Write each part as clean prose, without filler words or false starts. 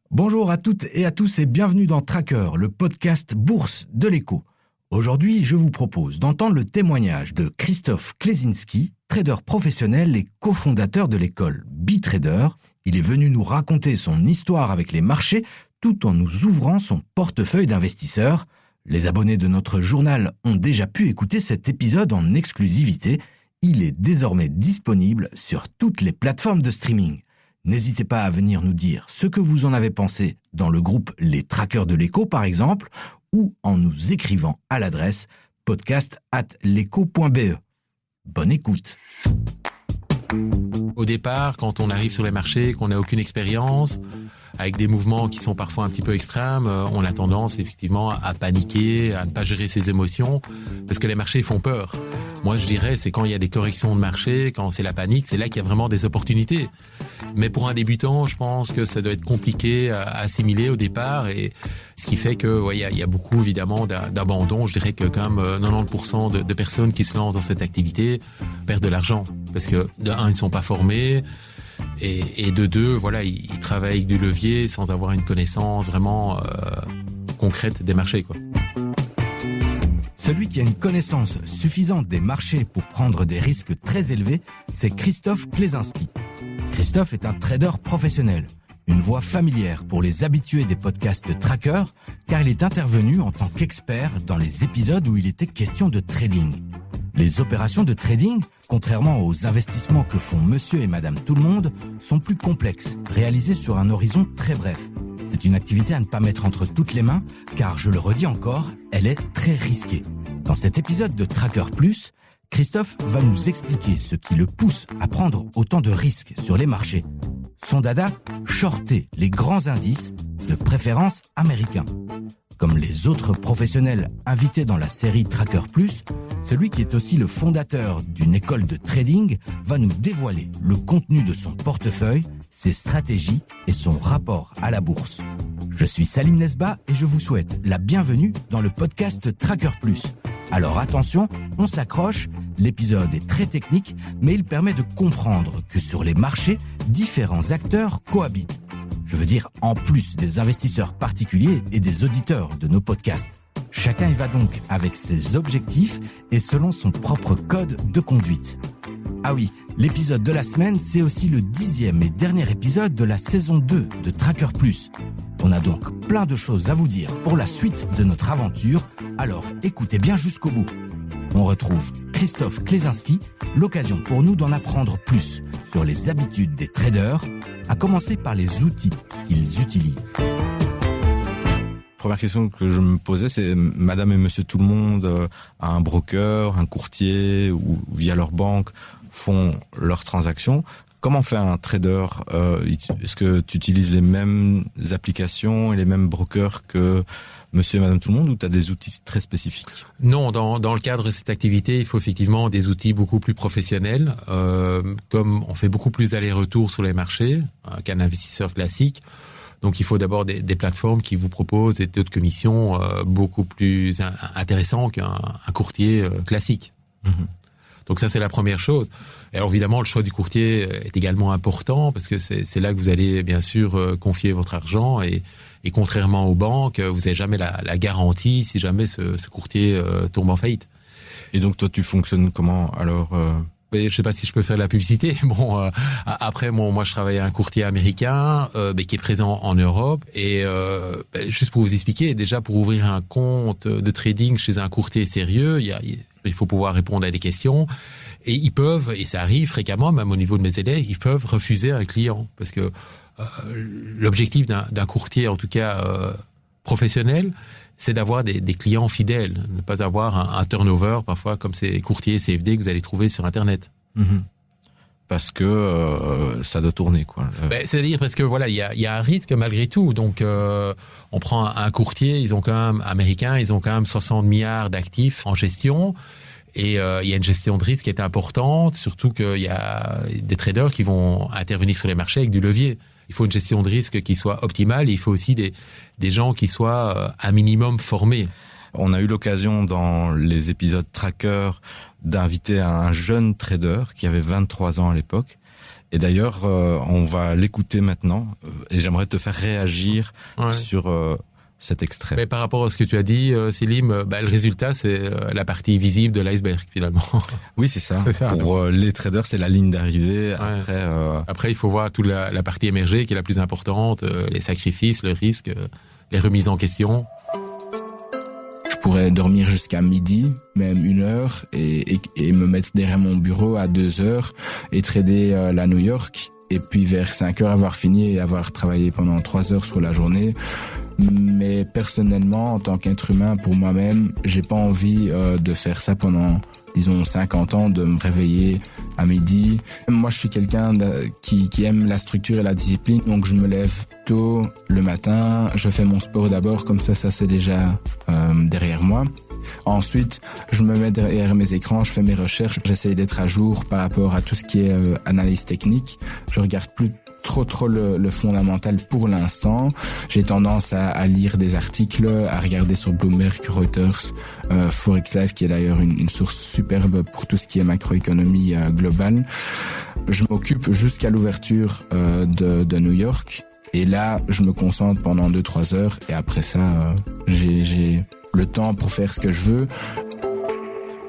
Bonjour à toutes et à tous et bienvenue dans Tracker, le podcast bourse de l'Écho. Aujourd'hui, je vous propose d'entendre le témoignage de Christophe Klesinski, trader professionnel et cofondateur de l'école BeTrader. Il est venu nous raconter son histoire avec les marchés tout en nous ouvrant son portefeuille d'investisseurs. Les abonnés de notre journal ont déjà pu écouter cet épisode en exclusivité. Il est désormais disponible sur toutes les plateformes de streaming. N'hésitez pas à venir nous dire ce que vous en avez pensé dans le groupe Les Trackers de l'Écho par exemple, ou en nous écrivant à l'adresse podcast@leco.be. Bonne écoute. Au départ, quand on arrive sur les marchés, qu'on n'a aucune expérience, avec des mouvements qui sont parfois un petit peu extrêmes, on a tendance effectivement à paniquer, à ne pas gérer ses émotions, parce que les marchés font peur. Moi, je dirais, c'est quand il y a des corrections de marché, quand c'est la panique, c'est là qu'il y a vraiment des opportunités. Mais pour un débutant, je pense que ça doit être compliqué à assimiler au départ, et ce qui fait que il y a beaucoup évidemment d'abandon. Je dirais que quand même 90% de personnes qui se lancent dans cette activité perdent de l'argent, parce que de un, ils ne sont pas formés, et de deux, ils travaillent avec du levier sans avoir une connaissance vraiment concrète des marchés, quoi. Celui qui a une connaissance suffisante des marchés pour prendre des risques très élevés, c'est Christophe Klesinski. Christophe est un trader professionnel, une voix familière pour les habitués des podcasts Tracker, car il est intervenu en tant qu'expert dans les épisodes où il était question de trading. Les opérations de trading, contrairement aux investissements que font monsieur et madame tout le monde, sont plus complexes, réalisées sur un horizon très bref. C'est une activité à ne pas mettre entre toutes les mains, car je le redis encore, elle est très risquée. Dans cet épisode de Tracker Plus, Christophe va nous expliquer ce qui le pousse à prendre autant de risques sur les marchés. Son dada, shorter les grands indices, de préférence américains. Comme les autres professionnels invités dans la série Tracker Plus, celui qui est aussi le fondateur d'une école de trading va nous dévoiler le contenu de son portefeuille, ses stratégies et son rapport à la bourse. Je suis Salim Nesba et je vous souhaite la bienvenue dans le podcast Tracker Plus. Alors attention, on s'accroche, l'épisode est très technique, mais il permet de comprendre que sur les marchés, différents acteurs cohabitent. Je veux dire en plus des investisseurs particuliers et des auditeurs de nos podcasts. Chacun y va donc avec ses objectifs et selon son propre code de conduite. Ah oui, l'épisode de la semaine, c'est aussi le 10e et dernier épisode de la saison 2 de Tracker Plus. On a donc plein de choses à vous dire pour la suite de notre aventure, alors écoutez bien jusqu'au bout. On retrouve Christophe Klesinski, l'occasion pour nous d'en apprendre plus sur les habitudes des traders, à commencer par les outils qu'ils utilisent. Première question que je me posais, c'est madame et monsieur tout le monde a un broker, un courtier ou via leur banque font leurs transactions. Comment fait un trader? Est-ce que tu utilises les mêmes applications et les mêmes brokers que monsieur et madame tout le monde ou tu as des outils très spécifiques? Non, dans le cadre de cette activité, il faut effectivement des outils beaucoup plus professionnels. Comme on fait beaucoup plus d'allers-retours sur les marchés qu'un investisseur classique, donc il faut d'abord des plateformes qui vous proposent des taux de commission beaucoup plus intéressants qu'un courtier classique. Mmh. Donc ça, c'est la première chose. Et alors évidemment, le choix du courtier est également important parce que c'est là que vous allez bien sûr confier votre argent et contrairement aux banques, vous n'avez jamais la garantie si jamais ce courtier tombe en faillite. Et donc toi, tu fonctionnes comment alors Je ne sais pas si je peux faire de la publicité. Bon, après, moi, je travaille à un courtier américain qui est présent en Europe. Et juste pour vous expliquer, déjà pour ouvrir un compte de trading chez un courtier sérieux, il faut pouvoir répondre à des questions. Et ils peuvent, et ça arrive fréquemment, même au niveau de mes élèves, ils peuvent refuser un client. Parce que l'objectif d'un courtier, en tout cas professionnel, c'est d'avoir des clients fidèles, ne pas avoir un turnover, parfois, comme ces courtiers CFD que vous allez trouver sur Internet. Mmh. Parce que ça doit tourner, quoi. C'est-à-dire parce que il y a un risque malgré tout. Donc, on prend un courtier, ils ont quand même, américain, ils ont quand même 60 milliards d'actifs en gestion. Et il y a une gestion de risque qui est importante, surtout qu'il y a des traders qui vont intervenir sur les marchés avec du levier. Il faut une gestion de risque qui soit optimale et il faut aussi des gens qui soient un minimum formés. On a eu l'occasion dans les épisodes Tracker d'inviter un jeune trader qui avait 23 ans à l'époque Et d'ailleurs, on va l'écouter maintenant et j'aimerais te faire réagir sur cet extrait. Mais par rapport à ce que tu as dit, Selim, le résultat, c'est la partie visible de l'iceberg, finalement. Oui, c'est ça. Pour les traders, c'est la ligne d'arrivée. Après, il faut voir toute la partie émergée qui est la plus importante, les sacrifices, le risque, les remises en question. Je pourrais dormir jusqu'à midi, même 1 heure, et me mettre derrière mon bureau à 2 heures et trader la New York. Et puis vers 5 heures, avoir fini et avoir travaillé pendant 3 heures sur la journée. Mais personnellement, en tant qu'être humain, pour moi-même, j'ai pas envie de faire ça pendant, disons, 50 ans, de me réveiller à midi. Moi, je suis quelqu'un qui aime la structure et la discipline, donc je me lève tôt le matin, je fais mon sport d'abord, comme ça c'est déjà derrière moi. Ensuite, je me mets derrière mes écrans, je fais mes recherches, j'essaye d'être à jour par rapport à tout ce qui est analyse technique. Je regarde plus trop le fondamental pour l'instant. J'ai tendance à lire des articles, à regarder sur Bloomberg, Reuters, Forex Live, qui est d'ailleurs une source superbe pour tout ce qui est macroéconomie globale. Je m'occupe jusqu'à l'ouverture de New York. Et là, je me concentre pendant 2-3 heures. Et après ça, j'ai le temps pour faire ce que je veux.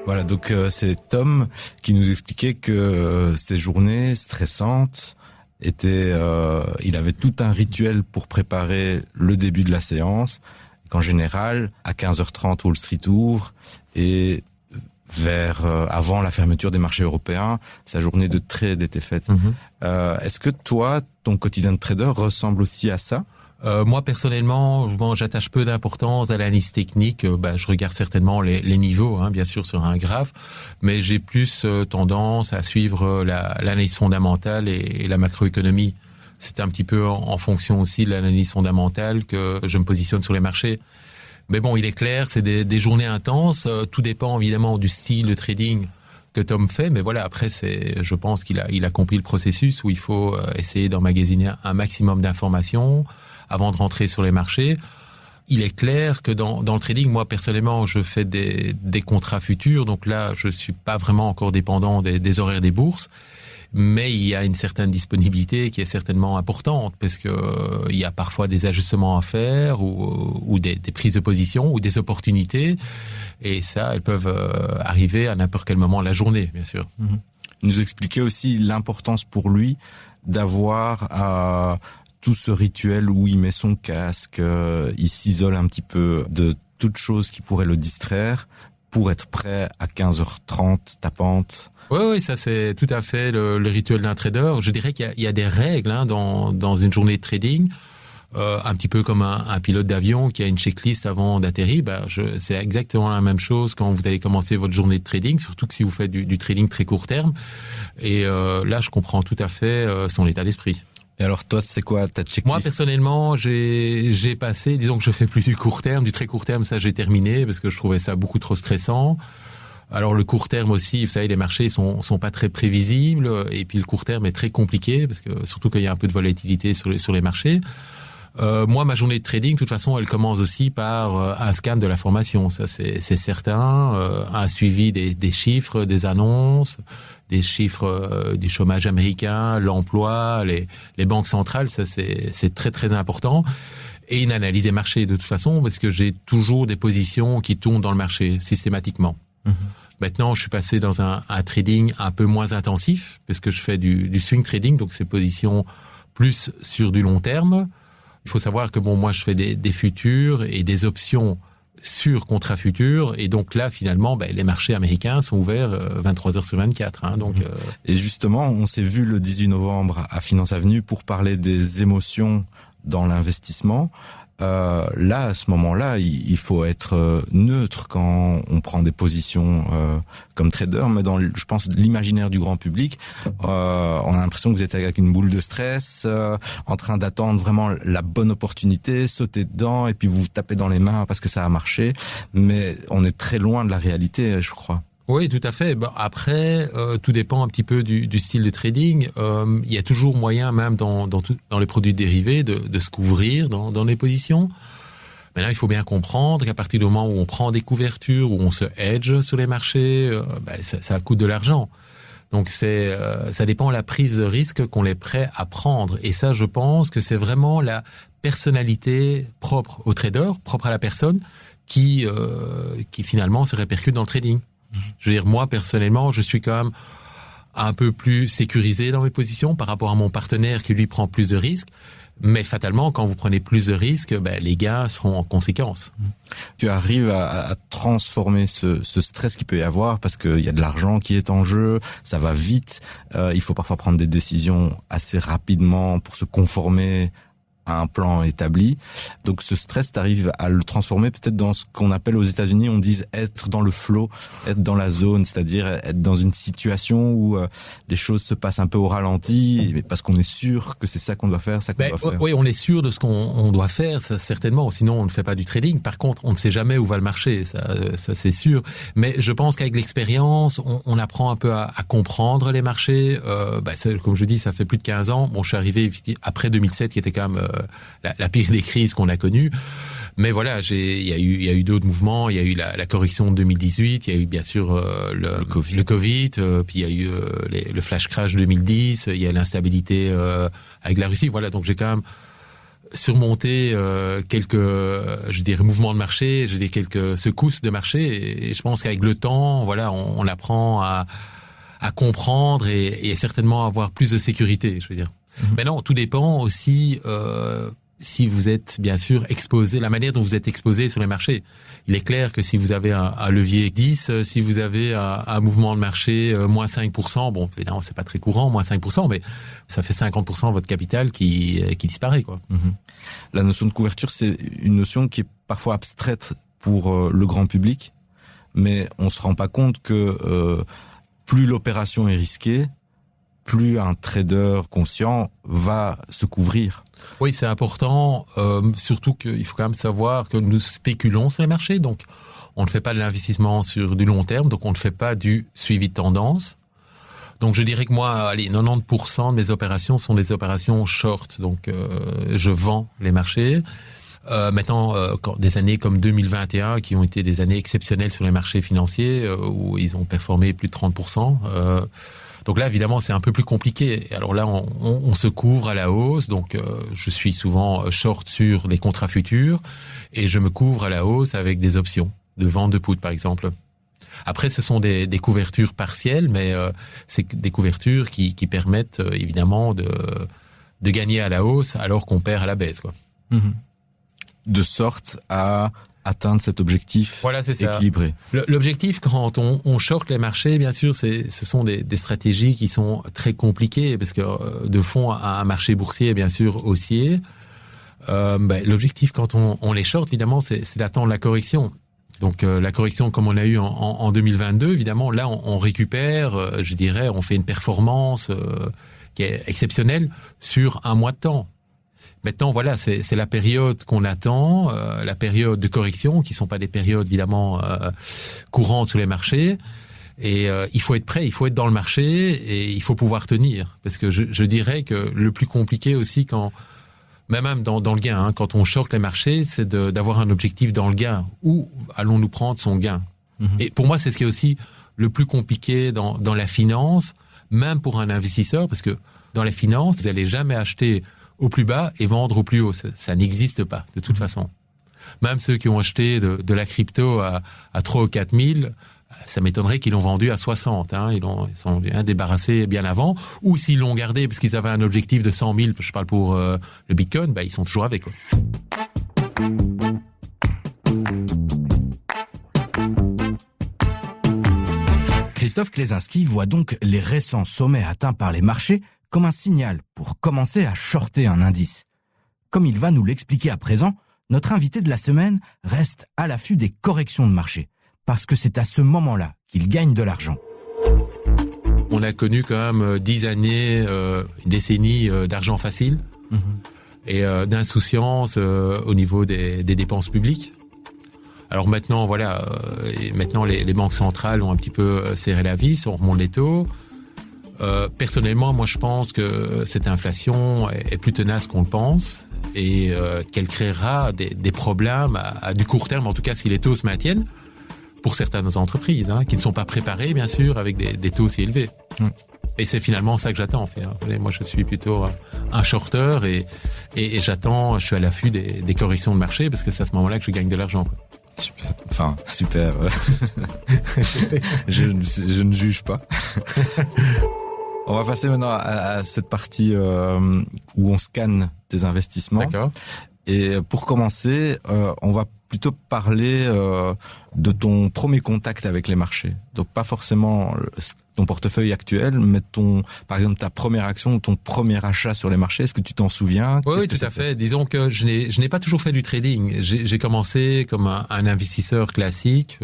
Voilà, donc c'est Tom qui nous expliquait que ces journées stressantes il avait tout un rituel pour préparer le début de la séance, qu'en général, à 15h30, Wall Street ouvre, et avant la fermeture des marchés européens, sa journée de trade était faite. Est-ce que toi, ton quotidien de trader ressemble aussi à ça ? Moi, personnellement, j'attache peu d'importance à l'analyse technique. Je regarde certainement les niveaux, bien sûr, sur un graphe, mais j'ai plus tendance à suivre l'analyse fondamentale et la macroéconomie. C'est un petit peu en fonction aussi de l'analyse fondamentale que je me positionne sur les marchés. Mais bon, il est clair, c'est des journées intenses. Tout dépend évidemment du style de trading que Tom fait, mais voilà, après, je pense qu'il a compris le processus où il faut essayer d'emmagasiner un maximum d'informations avant de rentrer sur les marchés. Il est clair que dans le trading, moi, personnellement, je fais des contrats futurs, donc là, je suis pas vraiment encore dépendant des horaires des bourses, mais il y a une certaine disponibilité qui est certainement importante, parce que il y a parfois des ajustements à faire, ou des prises de position, ou des opportunités, et ça, elles peuvent arriver à n'importe quel moment de la journée, bien sûr. Il nous expliquait aussi l'importance pour lui d'avoir tout ce rituel où il met son casque, il s'isole un petit peu de toute chose qui pourrait le distraire pour être prêt à 15h30 tapante. Oui, ça c'est tout à fait le rituel d'un trader. Je dirais qu'il y a des règles dans une journée de trading, un petit peu comme un pilote d'avion qui a une checklist avant d'atterrir. C'est exactement la même chose quand vous allez commencer votre journée de trading, surtout que si vous faites du trading très court terme. Et là, je comprends tout à fait son état d'esprit. Et alors toi, c'est quoi ta checklist ? Moi, personnellement, j'ai passé, disons que je fais plus du court terme, du très court terme, ça j'ai terminé parce que je trouvais ça beaucoup trop stressant. Alors le court terme aussi, vous savez, les marchés sont pas très prévisibles, et puis le court terme est très compliqué parce que surtout qu'il y a un peu de volatilité sur les marchés. Moi, ma journée de trading, de toute façon, elle commence aussi par un scan de l'information. Ça, c'est certain. Un suivi des chiffres, des annonces, des chiffres du chômage américain, l'emploi, les banques centrales. Ça, c'est très, très important. Et une analyse des marchés, de toute façon, parce que j'ai toujours des positions qui tournent dans le marché, systématiquement. Maintenant, je suis passé dans un trading un peu moins intensif, parce que je fais du swing trading, donc c'est positions plus sur du long terme. Il faut savoir que moi je fais des futurs et des options sur contrats futurs, et donc là finalement les marchés américains sont ouverts 23h sur 24. Et justement, on s'est vu le 18 novembre à Finance Avenue pour parler des émotions dans l'investissement. Là, à ce moment-là, il faut être neutre quand on prend des positions comme trader, mais je pense, l'imaginaire du grand public, on a l'impression que vous êtes avec une boule de stress, en train d'attendre vraiment la bonne opportunité, sauter dedans, et puis vous vous tapez dans les mains parce que ça a marché, mais on est très loin de la réalité, je crois. Oui, tout à fait. Après, tout dépend un petit peu du style de trading. Il y a toujours moyen, même dans les produits dérivés, de se couvrir dans les positions. Mais là, il faut bien comprendre qu'à partir du moment où on prend des couvertures, où on se hedge sur les marchés, ça coûte de l'argent. Donc ça dépend de la prise de risque qu'on est prêt à prendre. Et ça, je pense que c'est vraiment la personnalité propre au trader, propre à la personne, qui finalement se répercute dans le trading. Je veux dire, moi, personnellement, je suis quand même un peu plus sécurisé dans mes positions par rapport à mon partenaire qui, lui, prend plus de risques. Mais fatalement, quand vous prenez plus de risques, les gains seront en conséquence. Tu arrives à transformer ce stress qu'il peut y avoir parce qu'il y a de l'argent qui est en jeu, ça va vite, il faut parfois prendre des décisions assez rapidement pour se conformer à un plan établi. Donc ce stress, tu arrives à le transformer peut-être dans ce qu'on appelle aux États-Unis, on dit être dans le flow, être dans la zone, c'est-à-dire être dans une situation où les choses se passent un peu au ralenti, parce qu'on est sûr que c'est ça qu'on doit faire, ça qu'on doit faire. Oui, on est sûr de ce qu'on doit faire, ça, certainement, sinon on ne fait pas du trading. Par contre, on ne sait jamais où va le marché, ça c'est sûr. Mais je pense qu'avec l'expérience, on apprend un peu à comprendre les marchés. Comme je dis, ça fait plus de 15 ans. Bon, je suis arrivé après 2007, qui était quand même la pire des crises qu'on a connues. Mais voilà, il y a eu d'autres mouvements. Il y a eu la correction de 2018. Il y a eu bien sûr le Covid. Puis il y a eu le flash crash 2010. Il y a l'instabilité avec la Russie. Voilà, donc j'ai quand même surmonté quelques, mouvements de marché, quelques secousses de marché. Et je pense qu'avec le temps, voilà, on apprend à comprendre et certainement avoir plus de sécurité, je veux dire. Maintenant, tout dépend aussi si vous êtes bien sûr exposé, la manière dont vous êtes exposé sur les marchés. Il est clair que si vous avez un levier 10, si vous avez un mouvement de marché moins 5%, bon, évidemment, c'est pas très courant, moins 5%, mais ça fait 50% de votre capital qui disparaît, quoi. La notion de couverture, c'est une notion qui est parfois abstraite pour le grand public, mais on se rend pas compte que plus l'opération est risquée, plus un trader conscient va se couvrir. Oui, c'est important, surtout qu'il faut quand même savoir que nous spéculons sur les marchés, donc on ne fait pas de l'investissement sur du long terme, donc on ne fait pas du suivi de tendance. Donc je dirais que moi, 90% de mes opérations sont des opérations short, donc je vends les marchés. Maintenant, des années comme 2021, qui ont été des années exceptionnelles sur les marchés financiers, où ils ont performé plus de 30%, donc là, évidemment, c'est un peu plus compliqué. Alors là, on se couvre à la hausse. Donc, je suis souvent short sur les contrats futurs et je me couvre à la hausse avec des options de vente de put, par exemple. Après, ce sont des couvertures partielles, mais c'est des couvertures qui permettent évidemment de gagner à la hausse alors qu'on perd à la baisse, quoi. De sorte à atteindre cet objectif, voilà, c'est équilibré. L'objectif, quand on short les marchés, bien sûr, ce sont des stratégies qui sont très compliquées, parce que de fond, un marché boursier est bien sûr haussier. L'objectif, quand on les short, évidemment, c'est d'attendre la correction. Donc la correction, comme on a eu en 2022, évidemment, là, on récupère, on fait une performance qui est exceptionnelle sur un mois de temps. Maintenant, voilà, c'est la période qu'on attend, la période de correction, qui sont pas des périodes évidemment courantes sur les marchés. Et il faut être prêt, il faut être dans le marché et il faut pouvoir tenir. Parce que je dirais que le plus compliqué aussi, même dans le gain, quand on short les marchés, c'est d'avoir un objectif dans le gain. Où allons-nous prendre son gain? Et pour moi, c'est ce qui est aussi le plus compliqué dans la finance, même pour un investisseur, parce que dans la finance, vous n'allez jamais acheter au plus bas et vendre au plus haut. Ça n'existe pas, de toute façon. Même ceux qui ont acheté de la crypto à 3 ou 4 000, ça m'étonnerait qu'ils l'ont vendu à 60. Ils sont débarrassés bien avant. Ou s'ils l'ont gardé parce qu'ils avaient un objectif de 100 000, je parle pour le Bitcoin, ils sont toujours avec, quoi. Christophe Klesinski voit donc les récents sommets atteints par les marchés comme un signal pour commencer à shorter un indice. Comme il va nous l'expliquer à présent, notre invité de la semaine reste à l'affût des corrections de marché, parce que c'est à ce moment-là qu'il gagne de l'argent. On a connu quand même 10 années, une décennie d'argent facile et d'insouciance au niveau des dépenses publiques. Alors maintenant, voilà, maintenant les banques centrales ont un petit peu serré la vis, on remonte les taux. Personnellement, moi je pense que cette inflation est plus tenace qu'on le pense et qu'elle créera des problèmes à du court terme, en tout cas si les taux se maintiennent. pour certaines entreprises, qui ne sont pas préparées, bien sûr, avec des taux si élevés. Et c'est finalement ça que j'attends. Moi, je suis plutôt un shorter et j'attends, je suis à l'affût des corrections de marché parce que c'est à ce moment-là que je gagne de l'argent. Super. Enfin, super. je ne juge pas. On va passer maintenant à cette partie où on scanne tes investissements. D'accord. Et pour commencer, on va plutôt parler de ton premier contact avec les marchés. Donc pas forcément ton portefeuille actuel, mais par exemple ta première action ou ton premier achat sur les marchés. Est-ce que tu t'en souviens? Oui, tout à fait. Disons que je n'ai pas toujours fait du trading. J'ai commencé comme un investisseur classique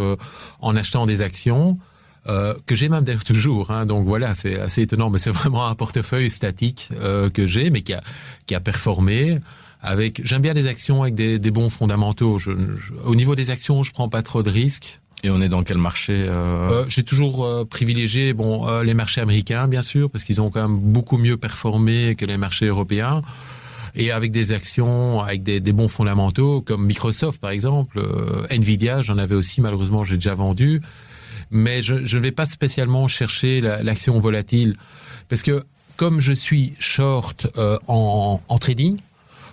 en achetant des actions. Que j'ai même d'ailleurs toujours, donc voilà, c'est assez étonnant, mais c'est vraiment un portefeuille statique que j'ai, mais qui a performé. J'aime bien les actions avec des bons fondamentaux. Au niveau des actions, je prends pas trop de risques. Et on est dans quel marché J'ai toujours privilégié les marchés américains, bien sûr, parce qu'ils ont quand même beaucoup mieux performé que les marchés européens. Et avec des actions, avec des bons fondamentaux, comme Microsoft, par exemple, Nvidia, j'en avais aussi, malheureusement, j'ai déjà vendu. Mais je ne vais pas spécialement chercher l'action volatile, parce que comme je suis short en trading,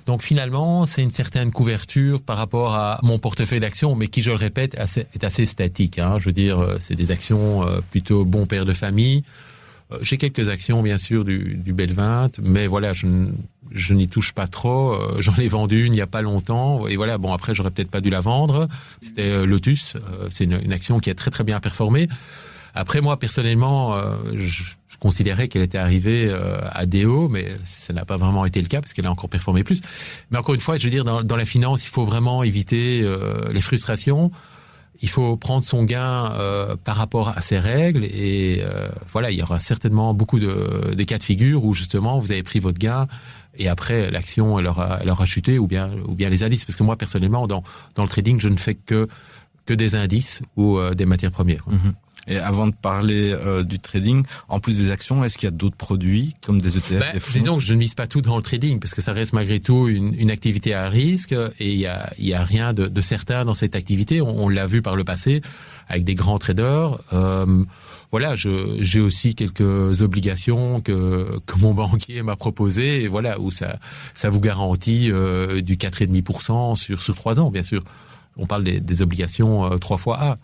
donc finalement, c'est une certaine couverture par rapport à mon portefeuille d'actions, mais qui, je le répète, est assez statique. Je veux dire, c'est des actions plutôt bon père de famille. J'ai quelques actions, bien sûr, du Bel 20, mais voilà, je n'y touche pas trop. J'en ai vendu une il n'y a pas longtemps. Et voilà, bon, après, j'aurais peut-être pas dû la vendre. C'était Lotus. C'est une action qui a très, très bien performé. Après, moi, personnellement, je considérais qu'elle était arrivée à des hauts, mais ça n'a pas vraiment été le cas parce qu'elle a encore performé plus. Mais encore une fois, je veux dire, dans la finance, il faut vraiment éviter les frustrations. Il faut prendre son gain par rapport à ses règles et voilà, il y aura certainement beaucoup de cas de figure où justement vous avez pris votre gain et après l'action elle aura chuté ou bien les indices. Parce que moi personnellement dans le trading je ne fais que des indices ou des matières premières. Mm-hmm. Et avant de parler du trading, en plus des actions, est-ce qu'il y a d'autres produits comme des ETF, des fonds? Disons que je ne mise pas tout dans le trading parce que ça reste malgré tout une activité à risque et il y a rien de certain dans cette activité. On l'a vu par le passé avec des grands traders. Voilà, j'ai aussi quelques obligations que mon banquier m'a proposées et voilà où ça vous garantit du 4,5% sur 3 ans, bien sûr. On parle des obligations 3 fois A.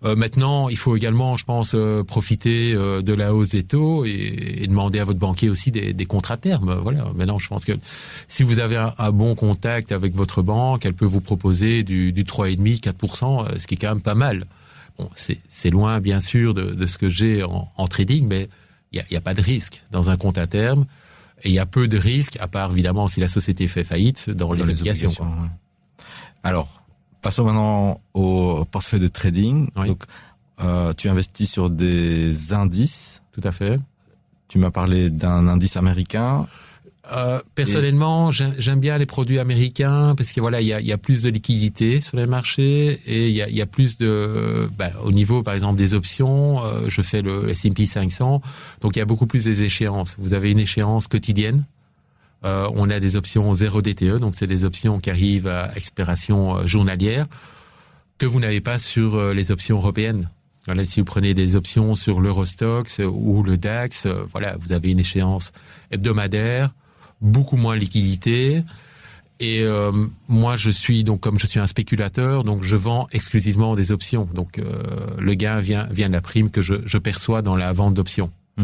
Maintenant, il faut également, je pense, profiter de la hausse des taux et demander à votre banquier aussi des contrats terme. Voilà. Maintenant, je pense que si vous avez un bon contact avec votre banque, elle peut vous proposer du 3,5, 4%, ce qui est quand même pas mal. Bon, c'est loin, bien sûr, de ce que j'ai en trading, mais il y a pas de risque dans un compte à terme et il y a peu de risques, à part évidemment si la société fait faillite dans les obligations. Ouais. Alors, passons maintenant au portefeuille de trading. Oui. Donc, tu investis sur des indices. Tout à fait. Tu m'as parlé d'un indice américain. Personnellement, j'aime bien les produits américains parce que voilà, il y a plus de liquidité sur les marchés et il y a plus de, au niveau par exemple des options, je fais le S&P 500, donc il y a beaucoup plus des échéances. Vous avez une échéance quotidienne. On a des options 0 DTE, donc c'est des options qui arrivent à expiration journalière que vous n'avez pas sur les options européennes. Voilà, si vous prenez des options sur l'Eurostoxx ou le DAX, voilà, vous avez une échéance hebdomadaire, beaucoup moins de liquidité. Et moi, comme je suis un spéculateur, donc je vends exclusivement des options. Donc le gain vient de la prime que je perçois dans la vente d'options. Mmh.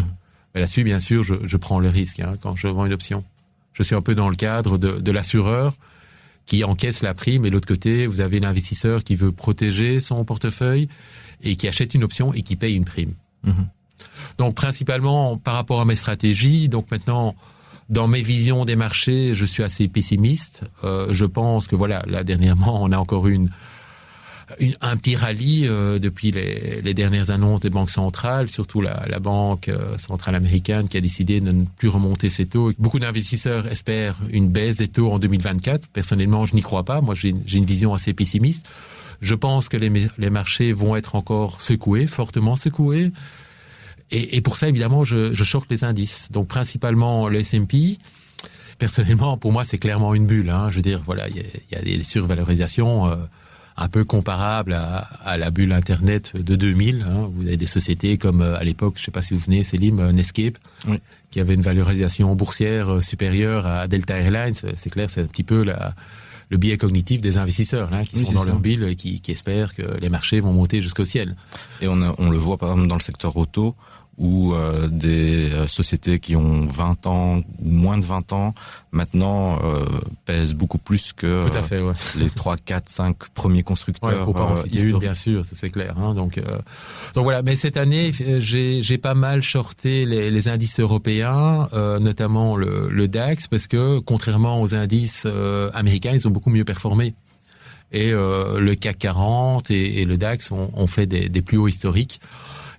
Mais là-dessus, bien sûr, je prends le risque quand je vends une option. Je suis un peu dans le cadre de l'assureur qui encaisse la prime et de l'autre côté, vous avez l'investisseur qui veut protéger son portefeuille et qui achète une option et qui paye une prime. Mmh. Donc principalement par rapport à mes stratégies, donc maintenant dans mes visions des marchés, je suis assez pessimiste. Je pense que voilà, là dernièrement, on a encore un petit rallye depuis les dernières annonces des banques centrales, surtout la banque centrale américaine qui a décidé de ne plus remonter ses taux. Beaucoup d'investisseurs espèrent une baisse des taux en 2024. Personnellement, je n'y crois pas. Moi, j'ai une vision assez pessimiste. Je pense que les marchés vont être encore secoués, fortement secoués. Et pour ça, évidemment, je short les indices. Donc, principalement le S&P. Personnellement, pour moi, c'est clairement une bulle. Je veux dire, voilà, il y a des survalorisations un peu comparable à la bulle Internet de 2000. Hein. Vous avez des sociétés comme à l'époque, je ne sais pas si vous venez, Célim, Netscape, Oui. qui avait une valorisation boursière supérieure à Delta Airlines. C'est clair, c'est un petit peu le biais cognitif des investisseurs là, qui Oui, sont c'est dans ça. leur bulle et qui espèrent que les marchés vont monter jusqu'au ciel. Et on le voit par exemple dans le secteur auto, où des sociétés qui ont 20 ans ou moins de 20 ans maintenant pèsent beaucoup plus que Tout à fait, ouais. les 3, 4, 5 premiers constructeurs Ouais, pour pas en citer une, historiques. bien sûr, ça c'est clair. Hein, donc voilà. Mais cette année, j'ai pas mal shorté les indices européens, notamment le DAX, parce que contrairement aux indices américains, ils ont beaucoup mieux performé. Et le CAC 40 et le DAX ont fait des plus hauts historiques.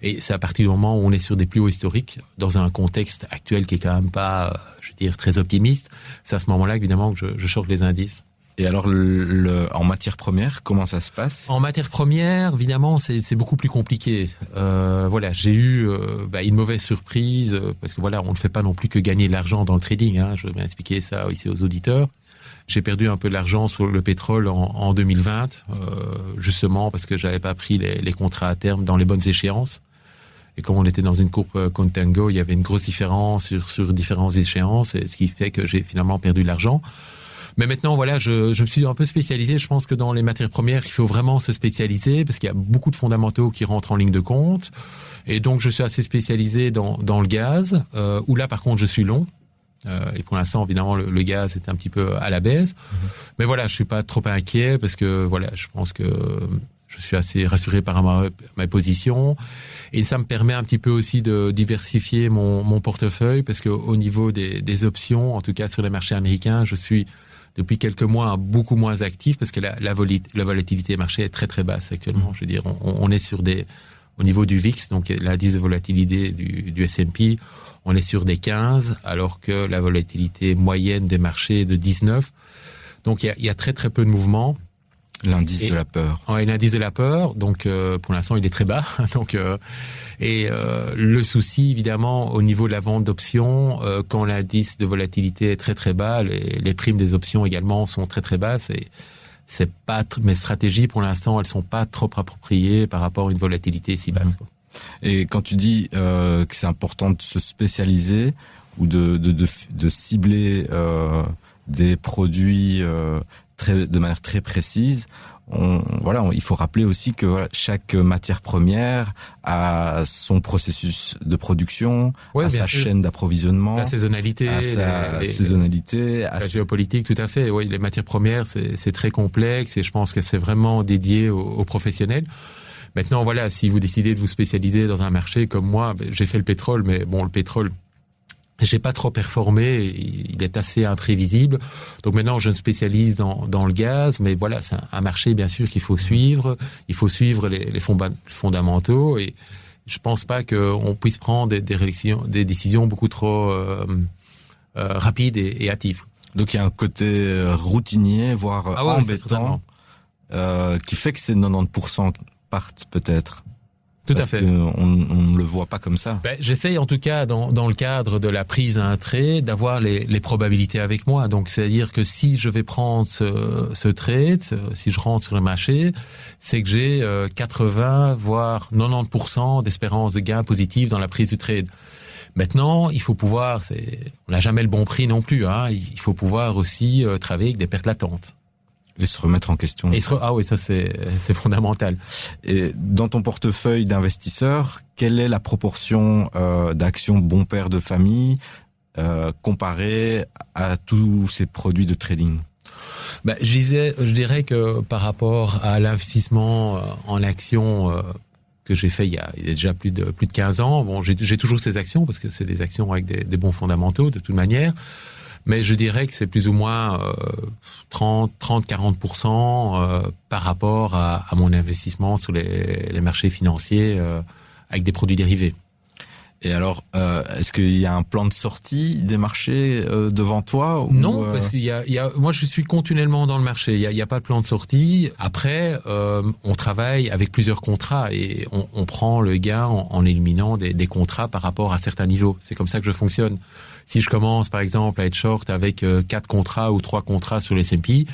Et c'est à partir du moment où on est sur des plus hauts historiques, dans un contexte actuel qui est quand même pas, je veux dire, très optimiste, c'est à ce moment-là, évidemment, que je shorte les indices. Et alors, en matière première, comment ça se passe? En matière première, évidemment, c'est beaucoup plus compliqué. Voilà, j'ai eu une mauvaise surprise, parce que voilà, on ne fait pas non plus que gagner de l'argent dans le trading. Hein, je vais bien expliquer ça ici aux auditeurs. J'ai perdu un peu de l'argent sur le pétrole en 2020, justement parce que j'avais pas pris les contrats à terme dans les bonnes échéances. Et comme on était dans une courbe contango, il y avait une grosse différence sur différentes échéances, et ce qui fait que j'ai finalement perdu de l'argent. Mais maintenant, voilà, je me suis un peu spécialisé. Je pense que dans les matières premières, il faut vraiment se spécialiser parce qu'il y a beaucoup de fondamentaux qui rentrent en ligne de compte. Et donc, je suis assez spécialisé dans le gaz, où là, par contre, je suis long. Et pour l'instant, évidemment, le gaz est un petit peu à la baisse. Mais voilà, je suis pas trop inquiet parce que voilà, je pense que je suis assez rassuré par ma position. Et ça me permet un petit peu aussi de diversifier mon portefeuille parce qu'au niveau des options, en tout cas sur les marchés américains, je suis depuis quelques mois beaucoup moins actif parce que la volatilité des marchés est très très basse actuellement. Je veux dire, on est sur au niveau du VIX, donc l'indice de volatilité du S&P, on est sur des 15, alors que la volatilité moyenne des marchés est de 19. Donc il y a très très peu de mouvements. L'indice de la peur. Ouais, l'indice de la peur, donc pour l'instant il est très bas. Donc le souci évidemment au niveau de la vente d'options, quand l'indice de volatilité est très très bas, les primes des options également sont très très basses. Et c'est pas mes stratégies pour l'instant, elles sont pas trop appropriées par rapport à une volatilité si basse. Quoi. Et quand tu dis que c'est important de se spécialiser ou de cibler des produits de manière très précise, il faut rappeler aussi que chaque matière première a son processus de production, a sa chaîne d'approvisionnement, la saisonnalité, la géopolitique, tout à fait. Oui, les matières premières, c'est très complexe et je pense que c'est vraiment dédié aux professionnels. Maintenant, voilà, si vous décidez de vous spécialiser dans un marché comme moi, j'ai fait le pétrole, mais bon, le pétrole, j'ai pas trop performé, il est assez imprévisible. Donc maintenant, je me spécialise dans le gaz, mais voilà, c'est un marché bien sûr qu'il faut suivre. Il faut suivre les fondamentaux et je pense pas qu'on puisse prendre des décisions beaucoup trop rapides et hâtives. Donc il y a un côté routinier, voire embêtant, qui fait que ces 90% partent peut-être. Tout à fait. On ne le voit pas comme ça. J'essaye en tout cas dans le cadre de la prise à un trade d'avoir les probabilités avec moi. Donc c'est-à-dire que si je vais prendre ce trade, si je rentre sur le marché, c'est que j'ai 80 voire 90% d'espérance de gain positive dans la prise du trade. Maintenant, il faut pouvoir, on n'a jamais le bon prix non plus, hein, il faut pouvoir aussi travailler avec des pertes latentes. Et se remettre en question. Ah oui, ça c'est fondamental. Et dans ton portefeuille d'investisseurs, quelle est la proportion d'actions bon père de famille comparée à tous ces produits de trading? Je dirais que par rapport à l'investissement en actions que j'ai fait il y a déjà plus de 15 ans, bon, j'ai toujours ces actions parce que c'est des actions avec des bons fondamentaux de toute manière. Mais je dirais que c'est plus ou moins 30-40% par rapport à mon investissement sur les marchés financiers avec des produits dérivés. Et alors, est-ce qu'il y a un plan de sortie des marchés devant toi Non, parce qu'il y a, moi je suis continuellement dans le marché. Il y a pas de plan de sortie. Après, on travaille avec plusieurs contrats et on prend le gain en éliminant des contrats par rapport à certains niveaux. C'est comme ça que je fonctionne. Si je commence par exemple à être short avec 4 contrats ou 3 contrats sur les S&P,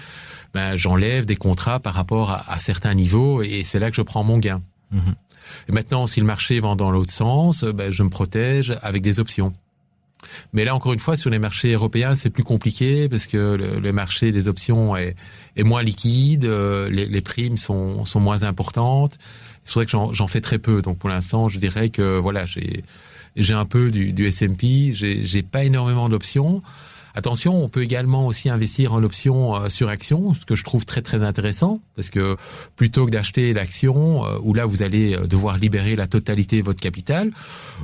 ben j'enlève des contrats par rapport à certains niveaux et c'est là que je prends mon gain. Mm-hmm. Et maintenant, si le marché va dans l'autre sens, ben, je me protège avec des options. Mais là, encore une fois, sur les marchés européens, c'est plus compliqué parce que le marché des options est moins liquide, les primes sont moins importantes. C'est vrai que j'en fais très peu. Donc, pour l'instant, je dirais que voilà, j'ai un peu du S&P, j'ai pas énormément d'options. Attention, on peut également aussi investir en option sur action, ce que je trouve très très intéressant, parce que plutôt que d'acheter l'action, où là vous allez devoir libérer la totalité de votre capital,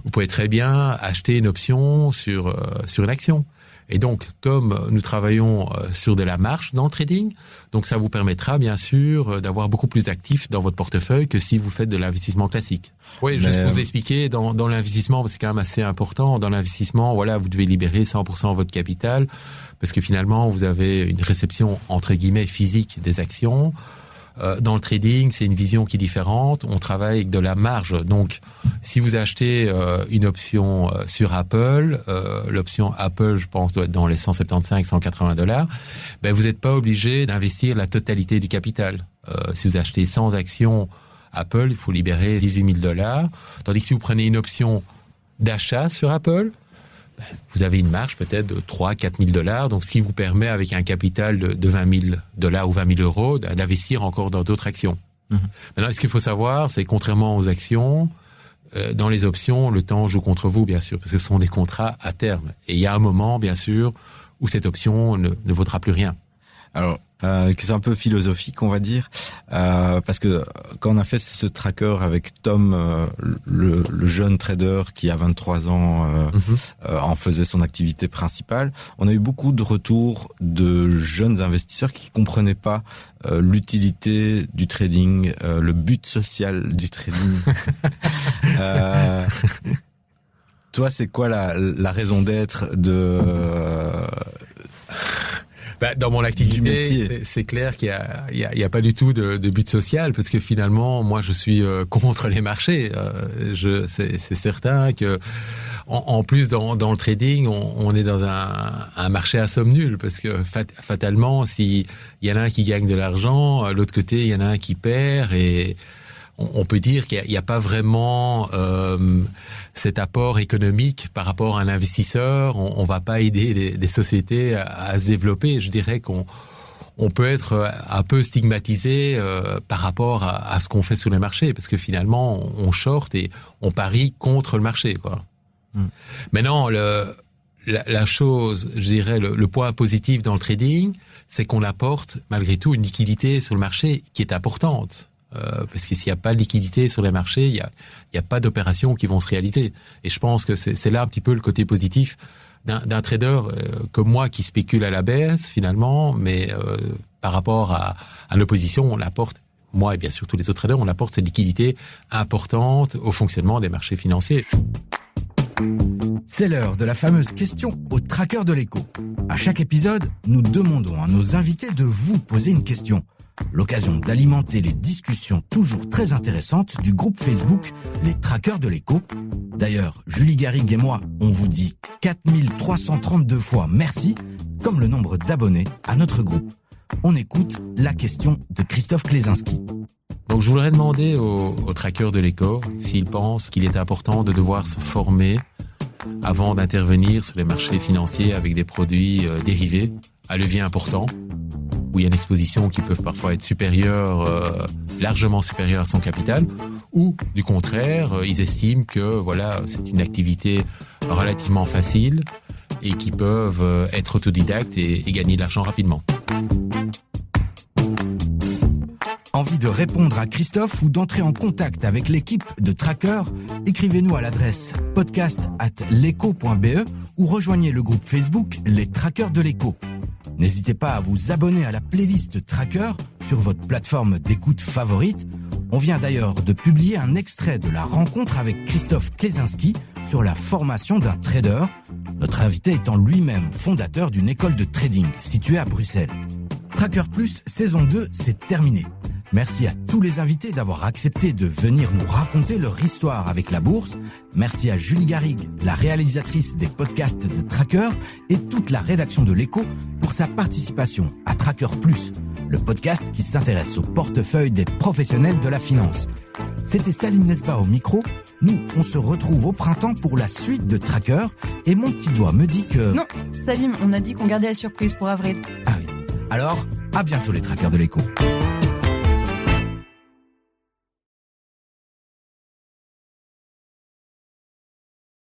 vous pouvez très bien acheter une option sur l'action. Et donc, comme nous travaillons sur de la marge dans le trading, donc ça vous permettra bien sûr d'avoir beaucoup plus d'actifs dans votre portefeuille que si vous faites de l'investissement classique. Oui, juste pour vous expliquer, dans l'investissement, c'est quand même assez important, dans l'investissement, voilà, vous devez libérer 100% de votre capital, parce que finalement, vous avez une réception, entre guillemets, physique des actions. Dans le trading, c'est une vision qui est différente. On travaille avec de la marge. Donc, si vous achetez une option sur Apple, l'option Apple, je pense, doit être dans les 175-180 $, ben, vous n'êtes pas obligé d'investir la totalité du capital. Si vous achetez 100 actions Apple, il faut libérer 18 000 $. Tandis que si vous prenez une option d'achat sur Apple, vous avez une marge peut-être de 3-4 000 $, donc ce qui vous permet avec un capital de 20 000 $ ou 20 000 € d'investir encore dans d'autres actions. Mmh. Maintenant, ce qu'il faut savoir, c'est que contrairement aux actions, dans les options, le temps joue contre vous, bien sûr, parce que ce sont des contrats à terme. Et il y a un moment, bien sûr, où cette option ne vaudra plus rien. Alors, c'est un peu philosophique, on va dire, parce que quand on a fait ce tracker avec Tom, le jeune trader qui a 23 ans en faisait son activité principale, on a eu beaucoup de retours de jeunes investisseurs qui comprenaient pas l'utilité du trading, le but social du trading. Toi, c'est quoi la raison d'être de dans mon activité, c'est clair qu'il y a pas du tout de but social, parce que finalement, moi, je suis contre les marchés. C'est certain que, en plus, dans le trading, on est dans un marché à somme nulle, parce que fatalement, s'il y en a un qui gagne de l'argent, l'autre côté, il y en a un qui perd, et on peut dire qu'il n'y a pas vraiment cet apport économique par rapport à un investisseur. On va pas aider des sociétés à se développer. Je dirais qu'on peut être un peu stigmatisé par rapport à ce qu'on fait sur les marchés, parce que finalement, on short et on parie contre le marché, quoi. Maintenant, la chose, je dirais, le point positif dans le trading, c'est qu'on apporte malgré tout une liquidité sur le marché qui est importante. Parce que s'il n'y a pas de liquidité sur les marchés, il y a pas d'opérations qui vont se réaliser. Et je pense que c'est là un petit peu le côté positif d'un trader comme moi qui spécule à la baisse finalement, mais par rapport à l'opposition, on apporte, moi et bien sûr tous les autres traders, on apporte cette liquidité importante au fonctionnement des marchés financiers. C'est l'heure de la fameuse question au tracker de l'écho. À chaque épisode, nous demandons à nos invités de vous poser une question. L'occasion d'alimenter les discussions toujours très intéressantes du groupe Facebook Les Traqueurs de l'écho. D'ailleurs, Julie Garrigue et moi, on vous dit 4332 fois merci, comme le nombre d'abonnés à notre groupe. On écoute la question de Christophe Klesinski. Donc je voudrais demander aux traqueurs de l'écho s'ils pensent qu'il est important de devoir se former avant d'intervenir sur les marchés financiers avec des produits dérivés à levier important, où il y a une exposition qui peut parfois être supérieure, largement supérieure à son capital, ou du contraire, ils estiment que voilà, c'est une activité relativement facile et qui peuvent être autodidactes et gagner de l'argent rapidement. Envie de répondre à Christophe ou d'entrer en contact avec l'équipe de Tracker? Écrivez-nous à l'adresse podcast@leco.be ou rejoignez le groupe Facebook Les Traqueurs de l'écho. N'hésitez pas à vous abonner à la playlist Tracker sur votre plateforme d'écoute favorite On vient d'ailleurs de publier un extrait de la rencontre avec Christophe Klesinski sur la formation d'un trader, notre invité étant lui-même fondateur d'une école de trading située à Bruxelles. Tracker Plus saison 2, c'est terminé. Merci à tous les invités d'avoir accepté de venir nous raconter leur histoire avec la bourse. Merci à Julie Garrigue, la réalisatrice des podcasts de Tracker, et toute la rédaction de l'Écho pour sa participation à Tracker Plus, le podcast qui s'intéresse au portefeuille des professionnels de la finance. C'était Salim Nesba au micro. Nous, on se retrouve au printemps pour la suite de Tracker, et mon petit doigt me dit que... Non, Salim, on a dit qu'on gardait la surprise pour avril. Ah oui. Alors, à bientôt les trackers de l'Écho.